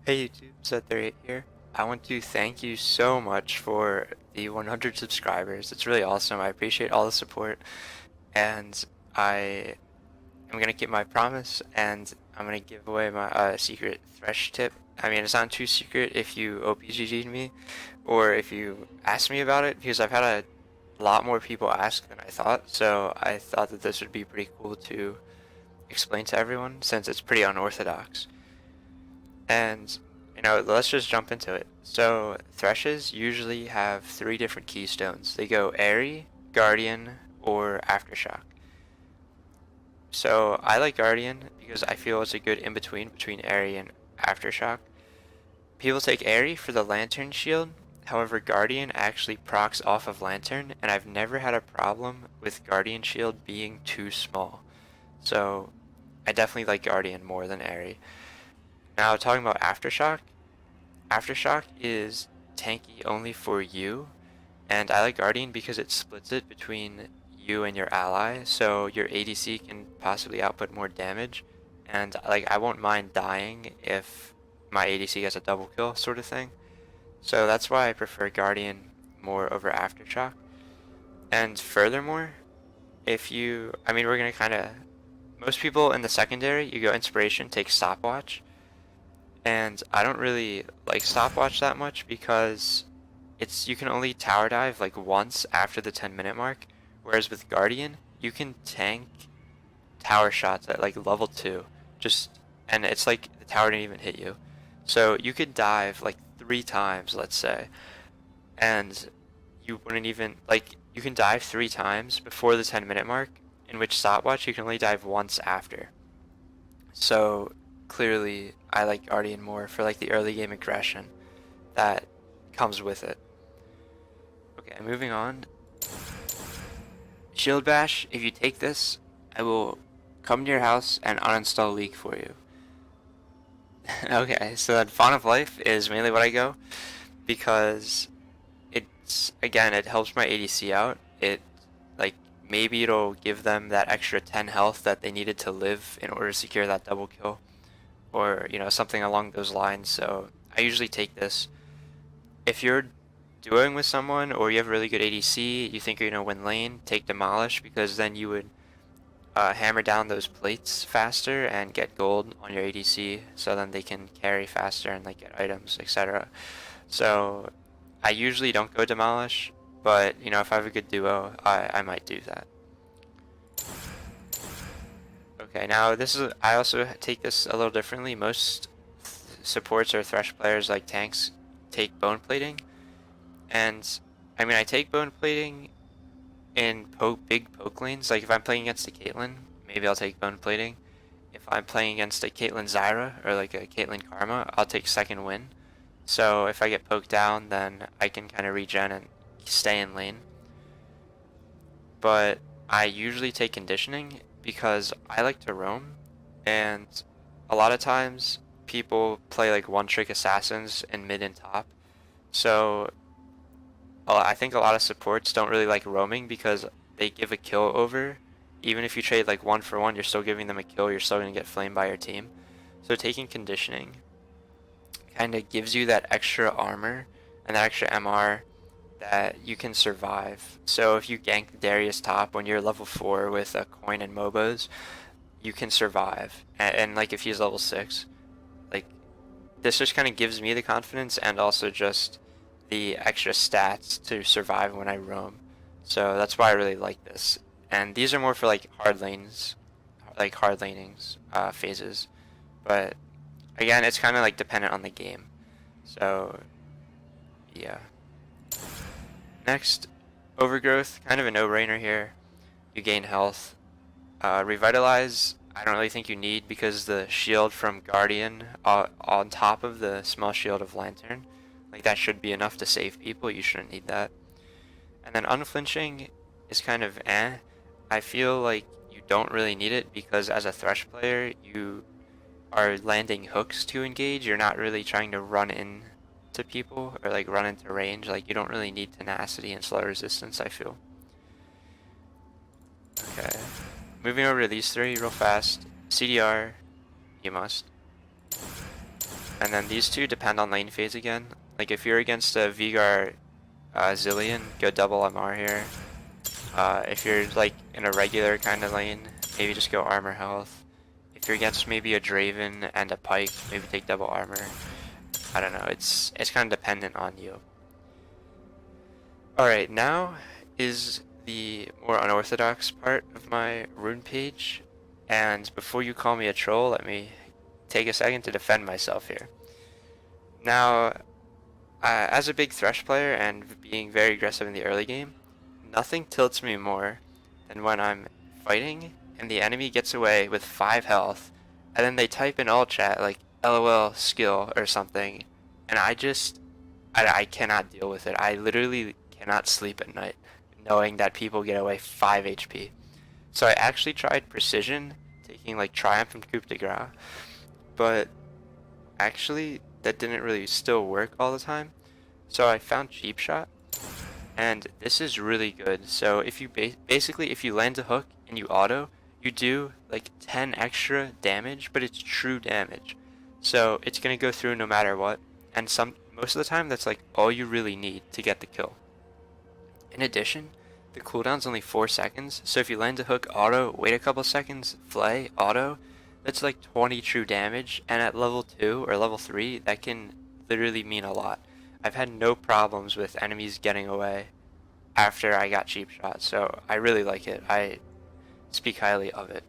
Hey YouTube, Set38 here. I want to thank you so much for the 100 subscribers. It's really awesome. I appreciate all the support, and I am gonna keep my promise, and I'm gonna give away my secret Thresh tip. I mean, it's not too secret if you OPGG'd me, or if you ask me about it, because I've had a lot more people ask than I thought, so I thought that this would be pretty cool to explain to everyone, since it's pretty unorthodox. And let's just jump into it. So Threshes usually have three different keystones. They go Airy, Guardian, or Aftershock. So I like Guardian because I feel it's a good in-between Airy and Aftershock. People take Airy for the Lantern shield, however Guardian actually procs off of Lantern, and I've never had a problem with Guardian shield being too small. So I definitely like Guardian more than Airy. Now talking about Aftershock, Aftershock is tanky only for you, and I like Guardian because it splits it between you and your ally, so your ADC can possibly output more damage, and like I won't mind dying if my ADC gets a double kill sort of thing. So that's why I prefer Guardian more over Aftershock. And furthermore, we're gonna kind of, most people in the secondary, you go Inspiration, take Stopwatch, and I don't really like Stopwatch that much because you can only tower dive like once after the 10-minute mark, whereas with Guardian, you can tank tower shots at like level 2, and it's like the tower didn't even hit you. So you could dive like 3 times, let's say, and you wouldn't even, like, you can dive 3 times before the 10-minute mark, in which Stopwatch you can only dive once after. So clearly, I like Guardian more for like the early game aggression that comes with it. Okay, moving on. Shield Bash, if you take this, I will come to your house and uninstall League for you. Okay, so then Fawn of Life is mainly what I go, because it helps my ADC out. Like, maybe it'll give them that extra 10 health that they needed to live in order to secure that double kill, or something along those lines. So I usually take this. If you're dueling with someone or you have really good ADC, you think you're gonna win lane, take Demolish, because then you would hammer down those plates faster and get gold on your ADC, so then they can carry faster and like get items, etc. So I usually don't go Demolish, but if I have a good duo, I might do that. Okay, now I also take this a little differently. Most supports or Thresh players like tanks take bone plating, and I take bone plating in big poke lanes. Like if I'm playing against a Caitlyn, maybe I'll take bone plating. If I'm playing against a Caitlyn Zyra or like a Caitlyn Karma, I'll take second win. So if I get poked down, then I can kind of regen and stay in lane. But I usually take conditioning because I like to roam, and a lot of times people play like one-trick assassins in mid and top. So I think a lot of supports don't really like roaming because they give a kill over. Even if you trade like 1 for 1, you're still giving them a kill, you're still going to get flamed by your team. So taking conditioning kind of gives you that extra armor and that extra MR that you can survive. So if you gank Darius top when you're level 4 with a coin and Mobos, you can survive. And like if he's level 6, like this just kind of gives me the confidence and also just the extra stats to survive when I roam. So that's why I really like this. And these are more for like hard lanes, like hard lanings phases. But again, it's kind of like dependent on the game. So yeah. Next, Overgrowth, kind of a no-brainer here. You gain health. Revitalize, I don't really think you need because the shield from Guardian on top of the small shield of Lantern, like that should be enough to save people. You shouldn't need that. And then Unflinching is kind of eh. I feel like you don't really need it because as a Thresh player, you are landing hooks to engage. You're not really trying to run in to people or like run into range. Like you don't really need tenacity and slow resistance, I feel. Okay. Moving over to these three real fast. CDR, you must. And then these two depend on lane phase again. Like if you're against a Vigar Zillion, go double MR here. If you're like in a regular kind of lane, maybe just go armor health. If you're against maybe a Draven and a Pike, maybe take double armor. I don't know, it's kind of dependent on you. Alright, now is the more unorthodox part of my rune page. And before you call me a troll, let me take a second to defend myself here. Now, as a big Thresh player and being very aggressive in the early game, nothing tilts me more than when I'm fighting and the enemy gets away with 5 health, and then they type in all chat like LOL skill or something, and I cannot deal with it. I literally cannot sleep at night knowing that people get away 5 HP. So I actually tried precision, taking like Triumph and Coup de Grace, but actually that didn't really still work all the time. So I found Cheap Shot, and this is really good. So if you basically if you land a hook and you auto, you do like 10 extra damage, but it's true damage. So it's gonna go through no matter what, and most of the time that's like all you really need to get the kill. In addition, the cooldown's only 4 seconds, so if you land a hook auto, wait a couple seconds, flay, auto, that's like 20 true damage, and at level 2 or level 3, that can literally mean a lot. I've had no problems with enemies getting away after I got Cheap Shot, so I really like it. I speak highly of it.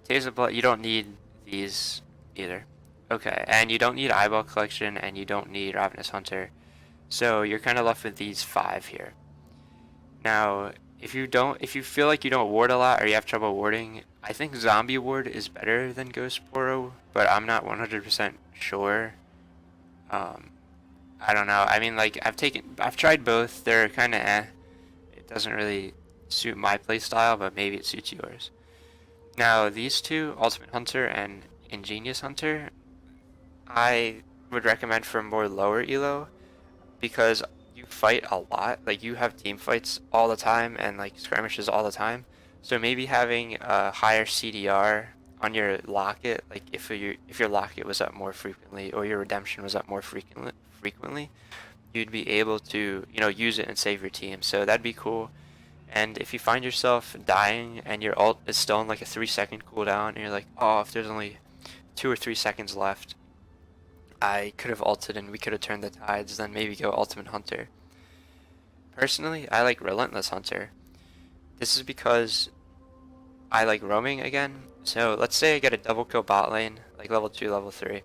Days of Blood, you don't need these either. Okay, and you don't need Eyeball Collection, and you don't need Ravenous Hunter. So you're kind of left with these 5 here. Now, if you feel like you don't ward a lot or you have trouble warding, I think Zombie Ward is better than Ghost Poro, but I'm not 100% sure. I don't know. I mean, like, I've tried both. They're kind of eh. It doesn't really suit my playstyle, but maybe it suits yours. Now, these two, Ultimate Hunter and Ingenious Hunter, I would recommend for more lower elo, because you fight a lot. Like, you have team fights all the time and like skirmishes all the time. So maybe having a higher CDR on your locket, like if your locket was up more frequently or your redemption was up more frequently, you'd be able to, use it and save your team. So that'd be cool. And if you find yourself dying and your ult is still on like a 3-second cooldown, and you're like, oh, if there's only 2 or 3 seconds left, I could have ulted and we could have turned the tides, then maybe go Ultimate Hunter. Personally, I like Relentless Hunter. This is because I like roaming again. So let's say I get a double kill bot lane, like level 2, level 3.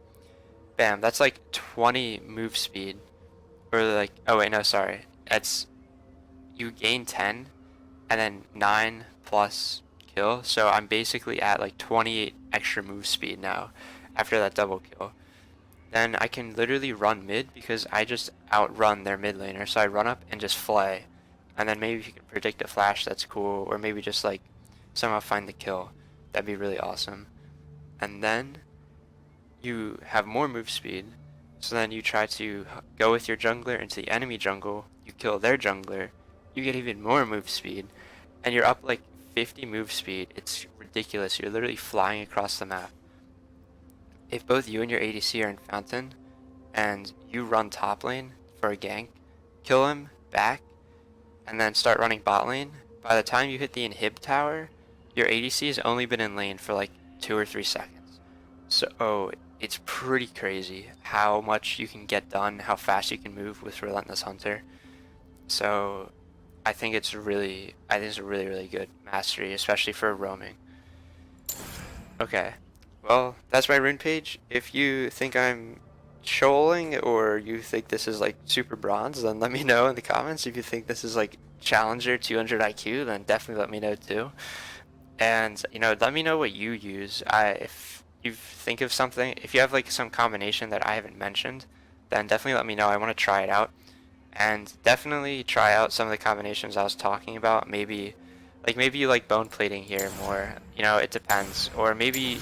Bam, that's like 20 move speed. Or like, oh wait, no, sorry. You gain 10 and then 9 plus kill. So I'm basically at like 28 extra move speed now after that double kill. Then I can literally run mid because I just outrun their mid laner. So I run up and just flay. And then maybe if you can predict a flash, that's cool. Or maybe just like somehow find the kill. That'd be really awesome. And then you have more move speed. So then you try to go with your jungler into the enemy jungle. You kill their jungler. You get even more move speed. And you're up like 50 move speed. It's ridiculous. You're literally flying across the map. If both you and your ADC are in Fountain, and you run top lane for a gank, kill him, back, and then start running bot lane, by the time you hit the inhib tower, your ADC has only been in lane for like 2 or 3 seconds. So, it's pretty crazy how much you can get done, how fast you can move with Relentless Hunter. So, I think it's a really, really good mastery, especially for roaming. Okay. Well, that's my rune page. If you think I'm trolling or you think this is like super bronze, then let me know in the comments. If you think this is like Challenger 200 IQ, then definitely let me know too. And, let me know what you use. If you think of something, if you have like some combination that I haven't mentioned, then definitely let me know. I want to try it out. And definitely try out some of the combinations I was talking about. Maybe you like bone plating here more. It depends. Or maybe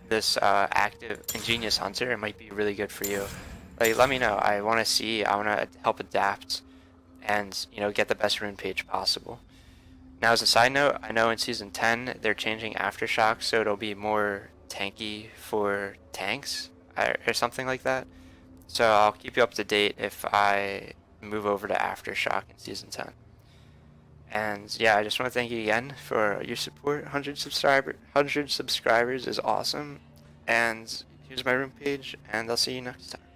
this active Ingenious Hunter, it might be really good for you. Like, let me know. I want to see. I want to help adapt and, get the best rune page possible. Now, as a side note, I know in Season 10, they're changing Aftershock, so it'll be more tanky for tanks. or something like that. So I'll keep you up to date if I move over to Aftershock in Season 10. And yeah, I just want to thank you again for your support. 100 subscribers is awesome. And here's my room page, and I'll see you next time.